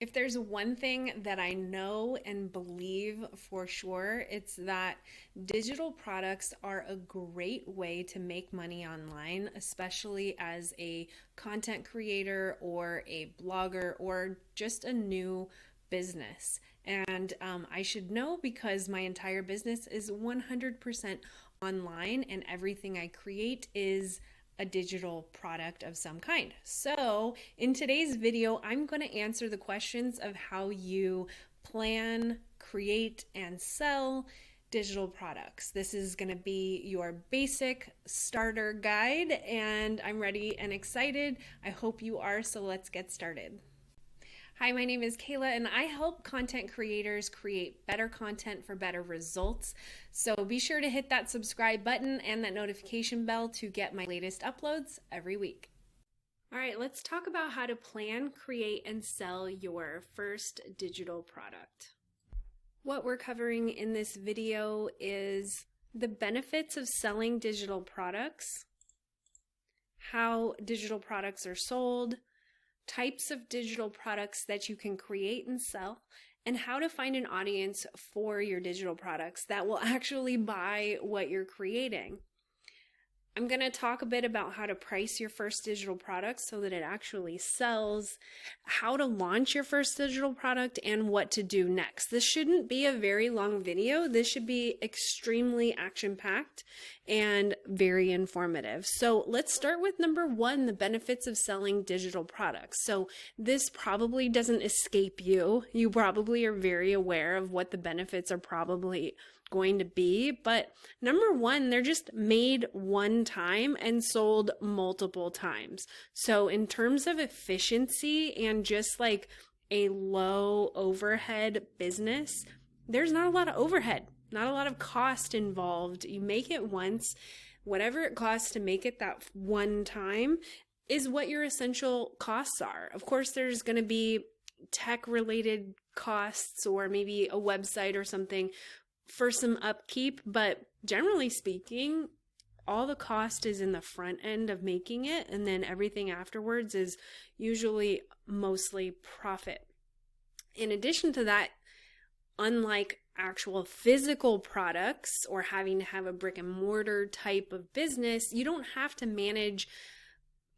If there's one thing that I know and believe for sure, it's that digital products are a great way to make money online, especially as a content creator or a blogger or just a new business. And I should know because my entire business is 100% online and everything I create is a digital product of some kind. So in today's video, I'm going to answer the questions of how you plan, create, and sell digital products. This is going to be your basic starter guide, and I'm ready and excited. I hope you are, so let's get started. Hi, my name is Kayla, and I help content creators create better content for better results. So be sure to hit that subscribe button and that notification bell to get my latest uploads every week. All right, let's talk about how to plan, create, and sell your first digital product. What we're covering in this video is the benefits of selling digital products, how digital products are sold, types of digital products that you can create and sell, and how to find an audience for your digital products that will actually buy what you're creating. I'm going to talk a bit about how to price your first digital product so that it actually sells, how to launch your first digital product, and what to do next. This shouldn't be a very long video. This should be extremely action-packed and very informative. So let's start with number one, the benefits of selling digital products. So this probably doesn't escape you. You probably are very aware of what the benefits are probably going to be, but number one, they're just made one time and sold multiple times. So in terms of efficiency and just like a low overhead business, there's not a lot of overhead, not a lot of cost involved. You make it once, whatever it costs to make it that one time is what your essential costs are. Of course, there's going to be tech related costs or maybe a website or something for some upkeep, but generally speaking, all the cost is in the front end of making it, and then everything afterwards is usually mostly profit. In addition to that, unlike actual physical products or having to have a brick and mortar type of business, you don't have to manage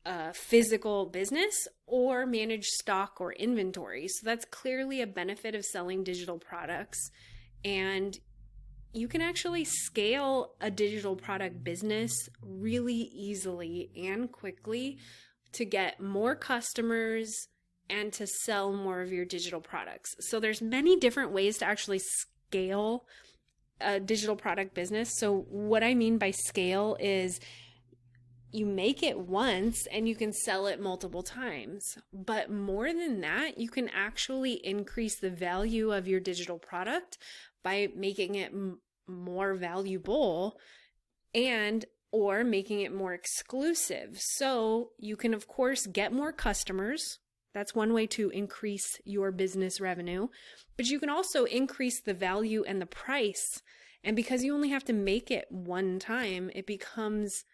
a physical business or manage stock or inventory. So that's clearly a benefit of selling digital products. And you can actually scale a digital product business really easily and quickly to get more customers and to sell more of your digital products. So there's many different ways to actually scale a digital product business. So what I mean by scale is you make it once and you can sell it multiple times. But more than that, you can actually increase the value of your digital product by making it more valuable and or making it more exclusive. So you can of course get more customers. That's one way to increase your business revenue, but you can also increase the value and the price. And because you only have to make it one time, it becomes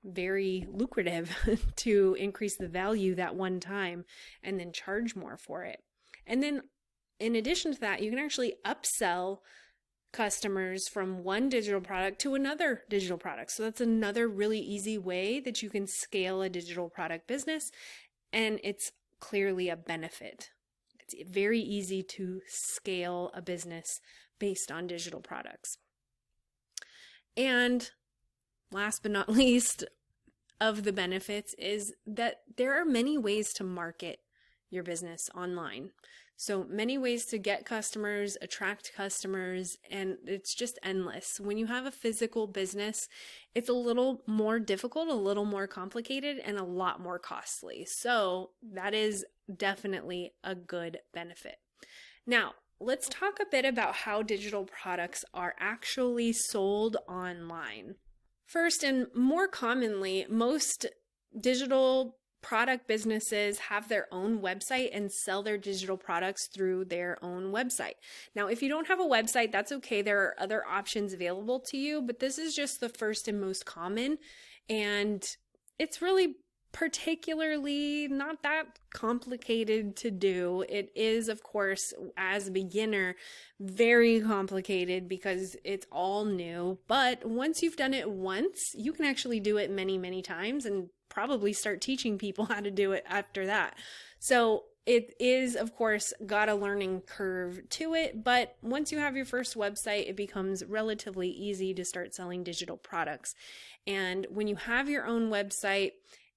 very lucrative to increase the value that one time and then charge more for it. And then in addition to that, you can actually upsell customers from one digital product to another digital product. So that's another really easy way that you can scale a digital product business, and it's clearly a benefit. It's very easy to scale a business based on digital products. And last but not least of the benefits is that there are many ways to market your business online. So many ways to get customers, attract customers, and it's just endless. When you have a physical business, it's a little more difficult, a little more complicated, and a lot more costly. So that is definitely a good benefit. Now, let's talk a bit about how digital products are actually sold online. First, and more commonly, most digital product businesses have their own website and sell their digital products through their own website. Now, if you don't have a website, that's okay. There are other options available to you, but this is just the first and most common. And it's really particularly not that complicated to do. It is, of course, as a beginner, very complicated because it's all new. But once you've done it once, you can actually do it many, many times and probably start teaching people how to do it after that. So it is, of course, got a learning curve to it, but once you have your first website, it becomes relatively easy to start selling digital products. And when you have your own website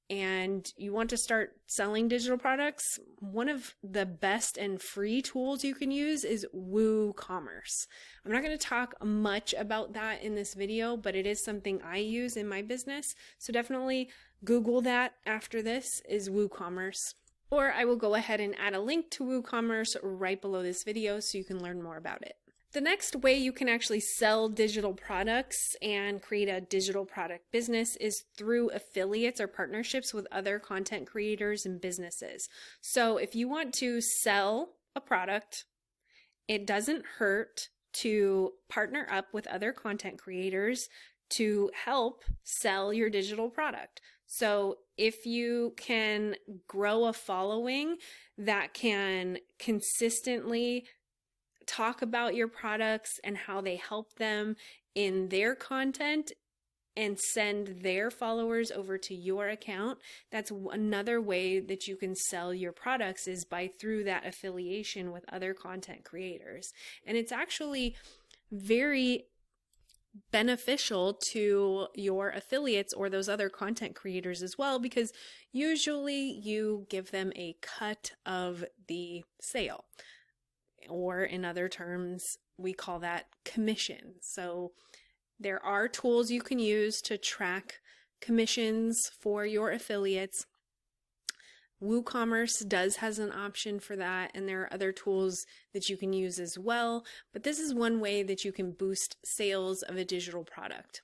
and you want to start selling digital products, one of the best and free tools you can use is WooCommerce. I'm not going to talk much about that in this video, but it is something I use in my business. So definitely Google that after this, is WooCommerce. Or I will go ahead and add a link to WooCommerce right below this video so you can learn more about it. The next way you can actually sell digital products and create a digital product business is through affiliates or partnerships with other content creators and businesses. So if you want to sell a product, it doesn't hurt to partner up with other content creators to help sell your digital product. So if you can grow a following that can consistently talk about your products and how they help them in their content and send their followers over to your account, that's another way that you can sell your products, is by through that affiliation with other content creators. And it's actually very beneficial to your affiliates or those other content creators as well, because usually you give them a cut of the sale, or in other terms, we call that commission. So there are tools you can use to track commissions for your affiliates. WooCommerce has an option for that, and there are other tools that you can use as well, but this is one way that you can boost sales of a digital product.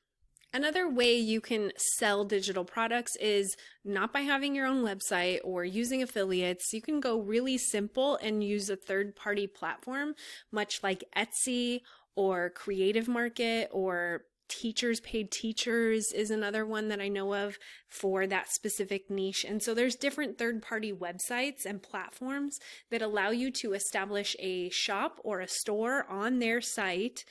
Another way you can sell digital products is not by having your own website or using affiliates. You can go really simple and use a third-party platform, much like Etsy or Creative Market, or Teachers Paid Teachers is another one that I know of for that specific niche. And so there's different third-party websites and platforms that allow you to establish a shop or a store on their site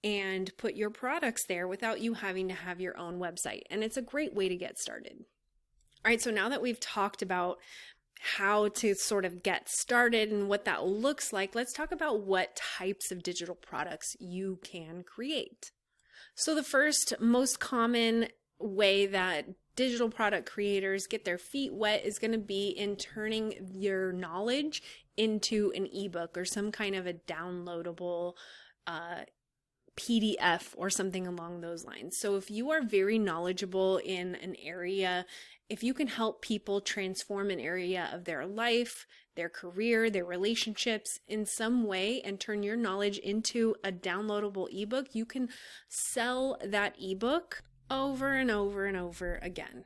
and put your products there without you having to have your own website. And it's a great way to get started. All right, so now that we've talked about how to sort of get started and what that looks like, let's talk about what types of digital products you can create. So the first most common way that digital product creators get their feet wet is going to be in turning your knowledge into an ebook or some kind of a downloadable PDF or something along those lines. So if you are very knowledgeable in an area, if you can help people transform an area of their life, their career, their relationships in some way, and turn your knowledge into a downloadable ebook, you can sell that ebook over and over and over again.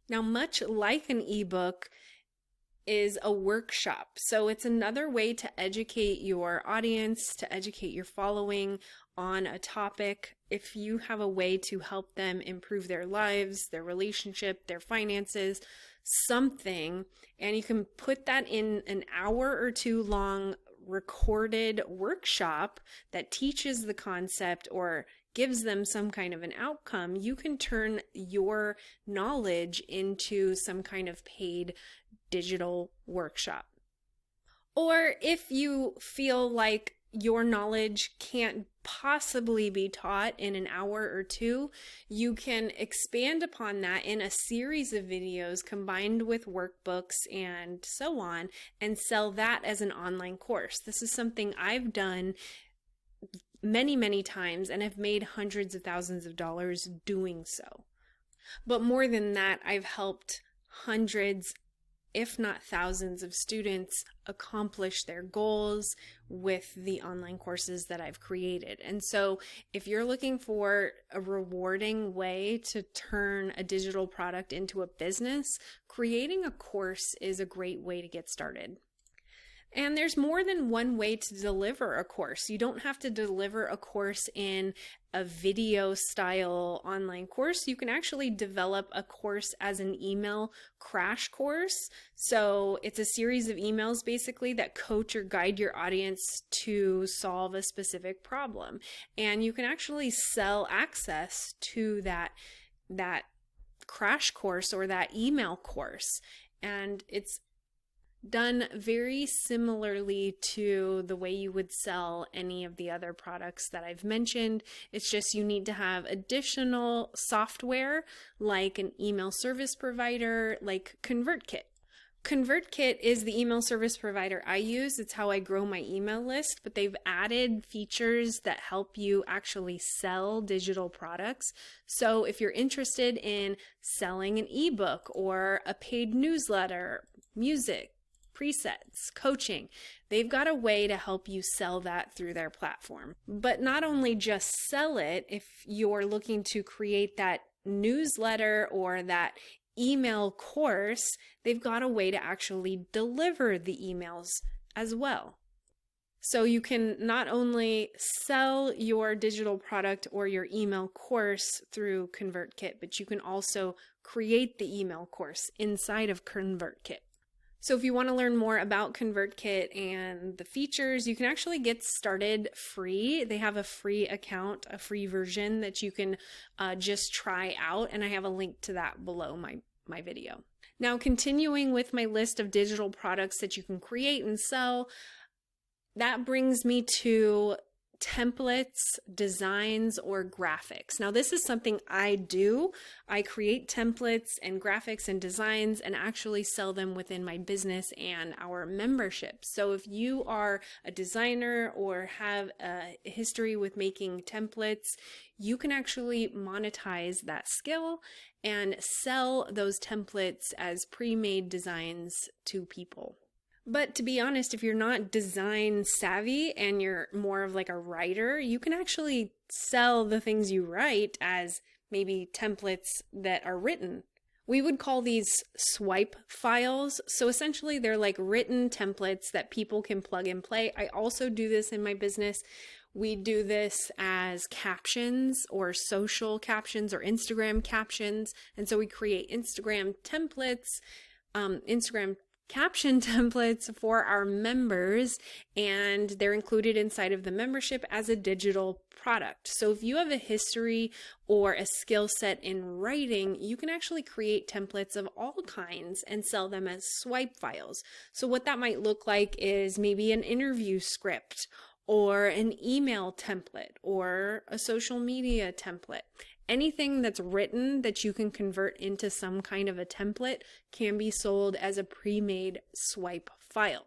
Now, much like an ebook is a workshop. So it's another way to educate your audience, to educate your following on a topic. If you have a way to help them improve their lives, their relationship, their finances, something, and you can put that in an hour or two long recorded workshop that teaches the concept or gives them some kind of an outcome, you can turn your knowledge into some kind of paid digital workshop. Or if you feel like your knowledge can't possibly be taught in an hour or two, you can expand upon that in a series of videos combined with workbooks and so on, and sell that as an online course. This is something I've done many, many times and have made hundreds of thousands of dollars doing so. But more than that, I've helped hundreds, if not thousands, of students accomplish their goals with the online courses that I've created. And so if you're looking for a rewarding way to turn a digital product into a business, creating a course is a great way to get started. And there's more than one way to deliver a course. You don't have to deliver a course in a video style online course. You can actually develop a course as an email crash course. So it's a series of emails basically that coach or guide your audience to solve a specific problem. And you can actually sell access to that crash course or that email course. And it's done very similarly to the way you would sell any of the other products that I've mentioned. It's just you need to have additional software like an email service provider like ConvertKit. ConvertKit is the email service provider I use. It's how I grow my email list, but they've added features that help you actually sell digital products. So if you're interested in selling an ebook or a paid newsletter, music, presets, coaching, they've got a way to help you sell that through their platform. But not only just sell it, if you're looking to create that newsletter or that email course, they've got a way to actually deliver the emails as well. So you can not only sell your digital product or your email course through ConvertKit, but you can also create the email course inside of ConvertKit. So if you want to learn more about ConvertKit and the features, you can actually get started free. They have a free account, a free version that you can just try out, and I have a link to that below my video. Now, continuing with my list of digital products that you can create and sell, that brings me to templates, designs, or graphics. Now, this is something I do. I create templates and graphics and designs and actually sell them within my business and our membership. So if you are a designer or have a history with making templates, you can actually monetize that skill and sell those templates as pre-made designs to people. But to be honest, if you're not design savvy and you're more of like a writer, you can actually sell the things you write as maybe templates that are written. We would call these swipe files. So essentially they're like written templates that people can plug and play. I also do this in my business. We do this as captions or social captions or Instagram captions. And so we create Instagram templates, Instagram caption templates for our members, and they're included inside of the membership as a digital product. So if you have a history or a skill set in writing, you can actually create templates of all kinds and sell them as swipe files. So what that might look like is maybe an interview script or an email template or a social media template. Anything that's written that you can convert into some kind of a template can be sold as a pre-made swipe file.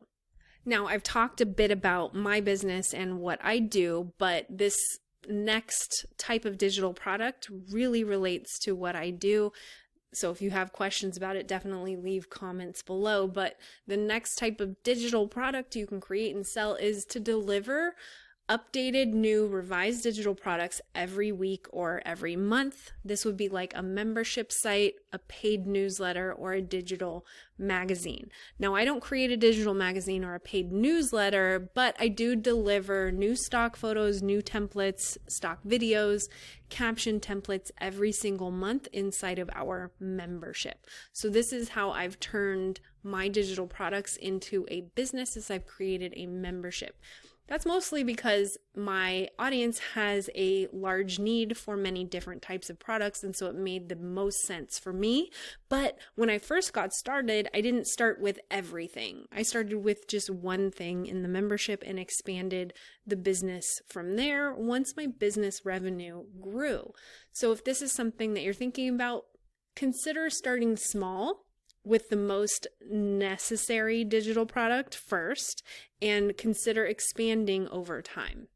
Now, I've talked a bit about my business and what I do, but this next type of digital product really relates to what I do. So if you have questions about it, definitely leave comments below. But the next type of digital product you can create and sell is to deliver updated, new, revised digital products every week or every month. This would be like a membership site, a paid newsletter, or a digital magazine. Now, I don't create a digital magazine or a paid newsletter, but I do deliver new stock photos, new templates, stock videos, caption templates every single month inside of our membership. So this is how I've turned my digital products into a business, as I've created a membership. That's mostly because my audience has a large need for many different types of products, and so it made the most sense for me. But when I first got started, I didn't start with everything. I started with just one thing in the membership and expanded the business from there once my business revenue grew. So if this is something that you're thinking about, consider starting small with the most necessary digital product first, and consider expanding over time.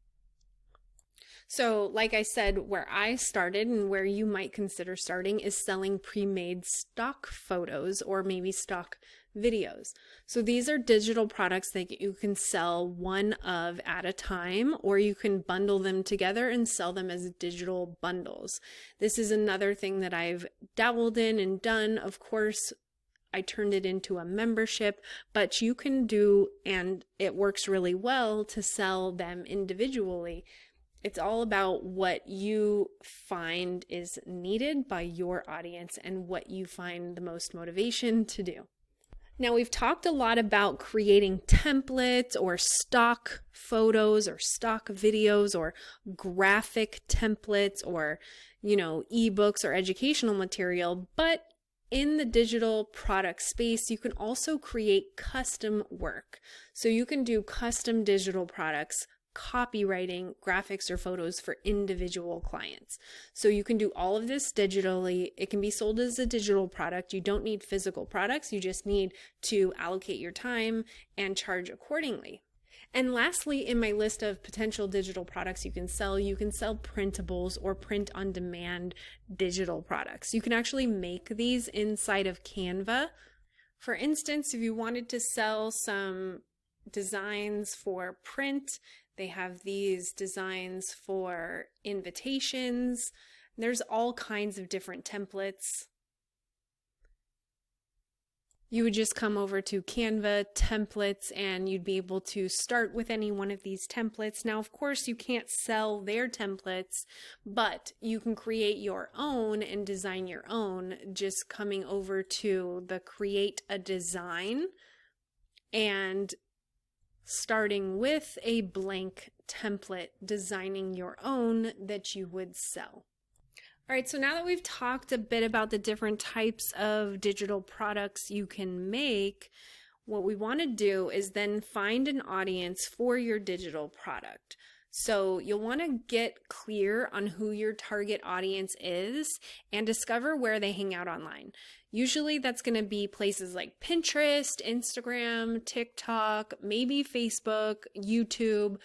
So like I said, where I started and where you might consider starting is selling pre-made stock photos or maybe stock videos. So these are digital products that you can sell one of at a time, or you can bundle them together and sell them as digital bundles. This is another thing that I've dabbled in and done. Of course, I turned it into a membership, but you can do, and it works really well to sell them individually. It's all about what you find is needed by your audience and what you find the most motivation to do. Now, we've talked a lot about creating templates or stock photos or stock videos or graphic templates or, ebooks or educational material, but in the digital product space, you can also create custom work. So you can do custom digital products, copywriting, graphics, or photos for individual clients. So you can do all of this digitally. It can be sold as a digital product. You don't need physical products. You just need to allocate your time and charge accordingly. And lastly, in my list of potential digital products you can sell printables or print on demand digital products. You can actually make these inside of Canva. For instance, if you wanted to sell some designs for print, they have these designs for invitations. There's all kinds of different templates. You would just come over to Canva templates and you'd be able to start with any one of these templates. Now, of course, you can't sell their templates, but you can create your own and design your own, just coming over to the create a design and starting with a blank template, designing your own that you would sell. All right, so now that we've talked a bit about the different types of digital products you can make, what we want to do is then find an audience for your digital product. So you'll want to get clear on who your target audience is and discover where they hang out online. Usually that's going to be places like Pinterest, Instagram, TikTok, maybe Facebook, YouTube.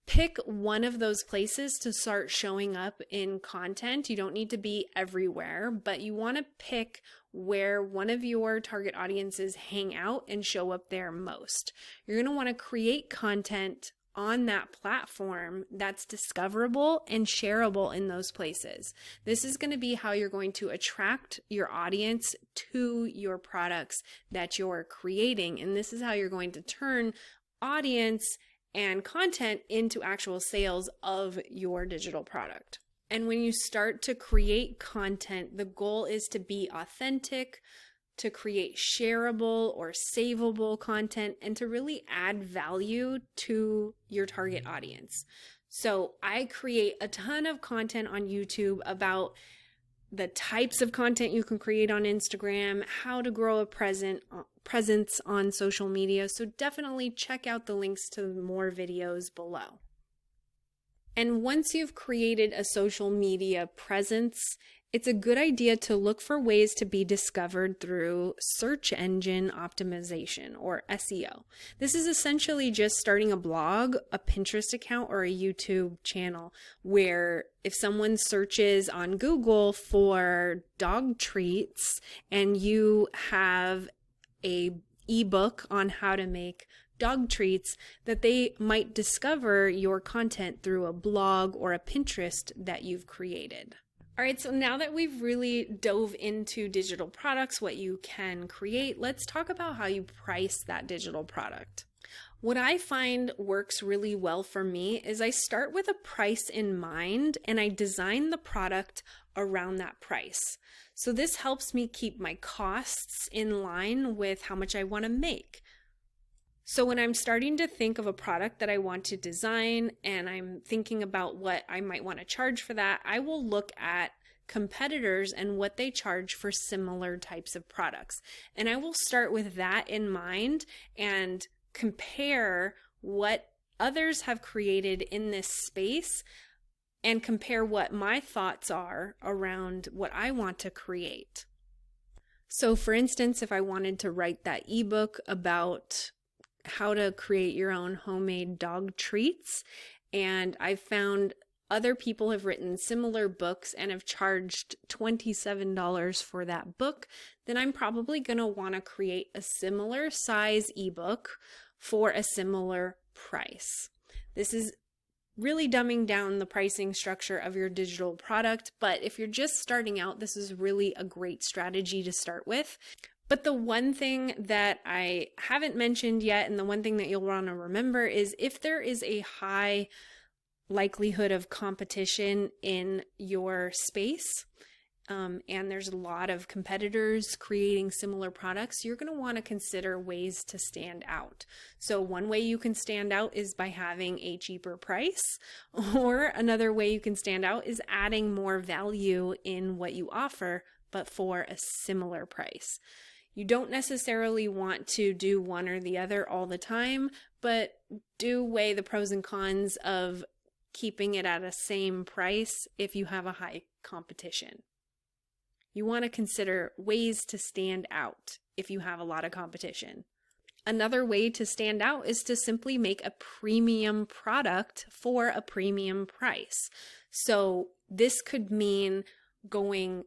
Pick one of those places to start showing up in content. You don't need to be everywhere, but you want to pick where one of your target audiences hang out and show up there most. You're going to want to create content on that platform that's discoverable and shareable in those places. This is going to be how you're going to attract your audience to your products that you're creating. And this is how you're going to turn audience and content into actual sales of your digital product. And when you start to create content, the goal is to be authentic, to create shareable or savable content, and to really add value to your target audience. So I create a ton of content on YouTube about the types of content you can create on Instagram, how to grow a presence on social media. So definitely check out the links to more videos below. And once you've created a social media presence, it's a good idea to look for ways to be discovered through search engine optimization, or SEO. This is essentially just starting a blog, a Pinterest account, or a YouTube channel where if someone searches on Google for dog treats and you have a ebook on how to make dog treats, that they might discover your content through a blog or a Pinterest that you've created. All right, so now that we've really dove into digital products, what you can create, let's talk about how you price that digital product. What I find works really well for me is I start with a price in mind and I design the product around that price. So this helps me keep my costs in line with how much I want to make. So when I'm starting to think of a product that I want to design and I'm thinking about what I might want to charge for that, I will look at competitors and what they charge for similar types of products. And I will start with that in mind and compare what others have created in this space and compare what my thoughts are around what I want to create. So for instance, if I wanted to write that ebook about how to create your own homemade dog treats, and I've found other people have written similar books and have charged $27 for that book, then I'm probably going to want to create a similar size ebook for a similar price. This is really dumbing down the pricing structure of your digital product, but if you're just starting out, this is really a great strategy to start with. But the one thing that I haven't mentioned yet, and the one thing that you'll want to remember, is if there is a high likelihood of competition in your space, and there's a lot of competitors creating similar products, you're going to want to consider ways to stand out. So one way you can stand out is by having a cheaper price, or another way you can stand out is adding more value in what you offer, but for a similar price. You don't necessarily want to do one or the other all the time, but do weigh the pros and cons of keeping it at a same price if you have a high competition. You want to consider ways to stand out if you have a lot of competition. Another way to stand out is to simply make a premium product for a premium price. So this could mean going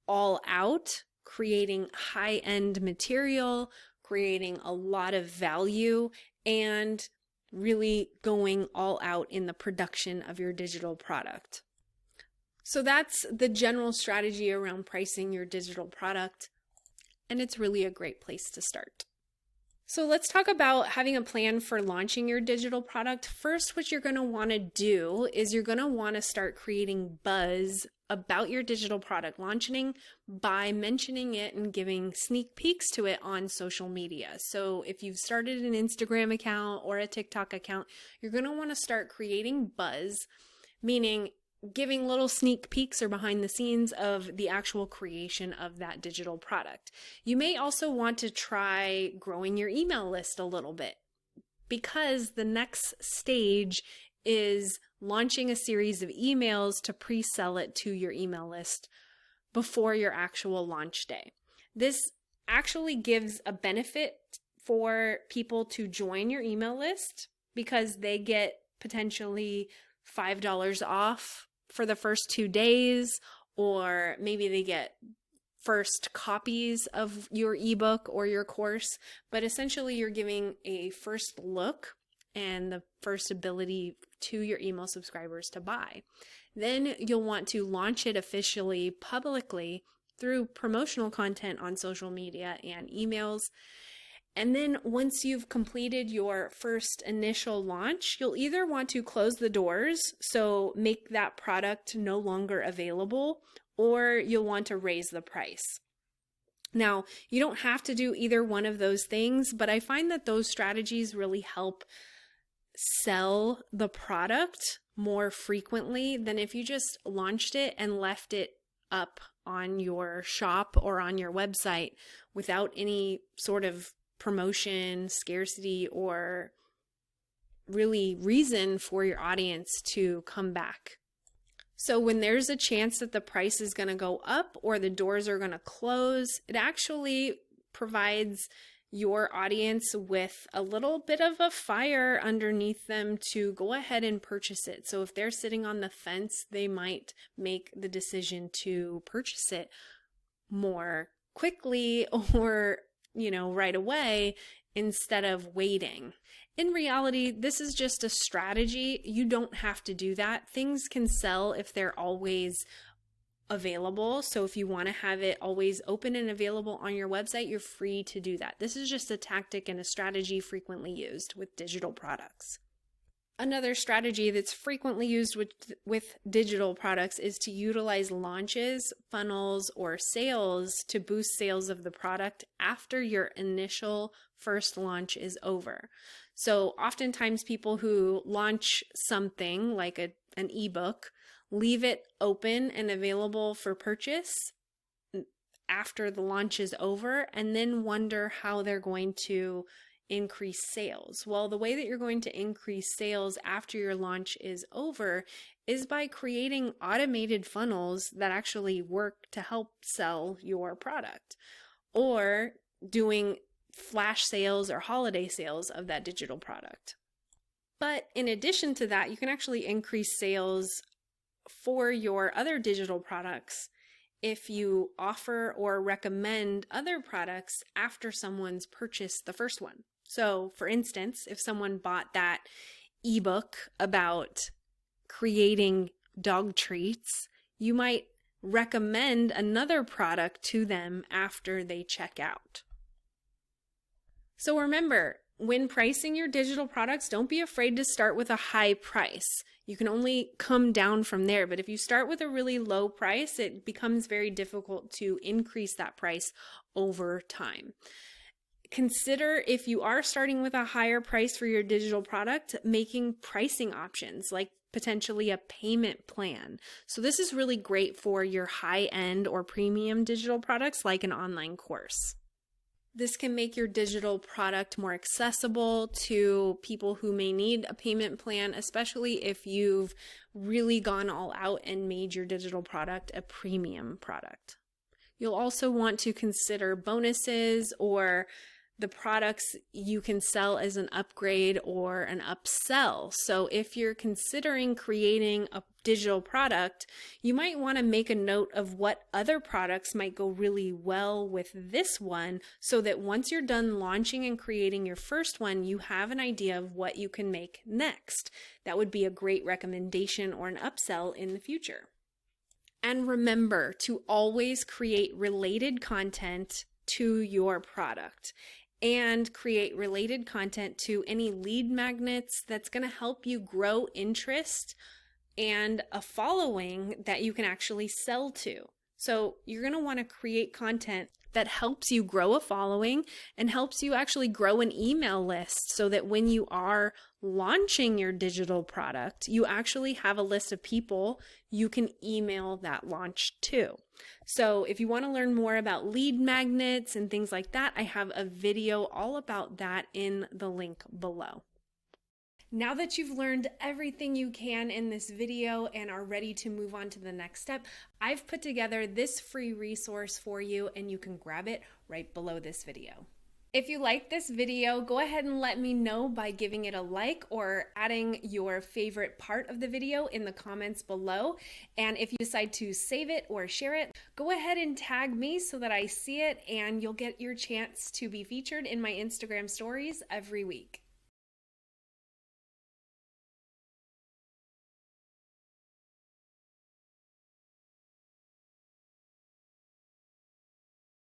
all out, creating high-end material, creating a lot of value, and really going all out in the production of your digital product. So that's the general strategy around pricing your digital product, and it's really a great place to start. So let's talk about having a plan for launching your digital product. First, what you're going to want to do is you're going to want to start creating buzz about your digital product launching by mentioning it and giving sneak peeks to it on social media. So if you've started an Instagram account or a TikTok account, you're going to want to start creating buzz, meaning giving little sneak peeks or behind the scenes of the actual creation of that digital product. You may also want to try growing your email list a little bit, because the next stage is launching a series of emails to pre-sell it to your email list before your actual launch day. This actually gives a benefit for people to join your email list because they get potentially $5 off for the first 2 days, or maybe they get first copies of your ebook or your course, but essentially you're giving a first look and the first ability to your email subscribers to buy. Then you'll want to launch it officially publicly through promotional content on social media and emails. And then once you've completed your first initial launch, you'll either want to close the doors, so make that product no longer available, or you'll want to raise the price. Now, you don't have to do either one of those things, but I find that those strategies really help sell the product more frequently than if you just launched it and left it up on your shop or on your website without any sort of promotion, scarcity, or really reason for your audience to come back. So when there's a chance that the price is going to go up or the doors are going to close, it actually provides your audience with a little bit of a fire underneath them to go ahead and purchase it. So if they're sitting on the fence, they might make the decision to purchase it more quickly or right away instead of waiting. In reality, this is just a strategy. You don't have to do that. Things can sell if they're always available. So if you want to have it always open and available on your website, you're free to do that. This is just a tactic and a strategy frequently used with digital products. Another strategy that's frequently used with digital products is to utilize launches, funnels, or sales to boost sales of the product after your initial first launch is over. So oftentimes people who launch something like an ebook leave it open and available for purchase after the launch is over and then wonder how they're going to increase sales. Well, the way that you're going to increase sales after your launch is over is by creating automated funnels that actually work to help sell your product, or doing flash sales or holiday sales of that digital product. But in addition to that, you can actually increase sales for your other digital products if you offer or recommend other products after someone's purchased the first one. So for instance, if someone bought that ebook about creating dog treats, you might recommend another product to them after they check out. So remember, when pricing your digital products, don't be afraid to start with a high price. You can only come down from there, but if you start with a really low price, it becomes very difficult to increase that price over time. Consider, if you are starting with a higher price for your digital product, making pricing options like potentially a payment plan. So this is really great for your high-end or premium digital products like an online course. This can make your digital product more accessible to people who may need a payment plan, especially if you've really gone all out and made your digital product a premium product. You'll also want to consider bonuses or the products you can sell as an upgrade or an upsell. So if you're considering creating a digital product, you might want to make a note of what other products might go really well with this one, so that once you're done launching and creating your first one, you have an idea of what you can make next. That would be a great recommendation or an upsell in the future. And remember to always create related content to your product, and create related content to any lead magnets that's going to help you grow interest and a following that you can actually sell to. So you're going to want to create content that helps you grow a following and helps you actually grow an email list, so that when you are launching your digital product, you actually have a list of people you can email that launch to. So if you want to learn more about lead magnets and things like that, I have a video all about that in the link below. Now that you've learned everything you can in this video and are ready to move on to the next step, I've put together this free resource for you, and you can grab it right below this video. If you like this video, go ahead and let me know by giving it a like or adding your favorite part of the video in the comments below. And if you decide to save it or share it, go ahead and tag me so that I see it, and you'll get your chance to be featured in my Instagram stories every week.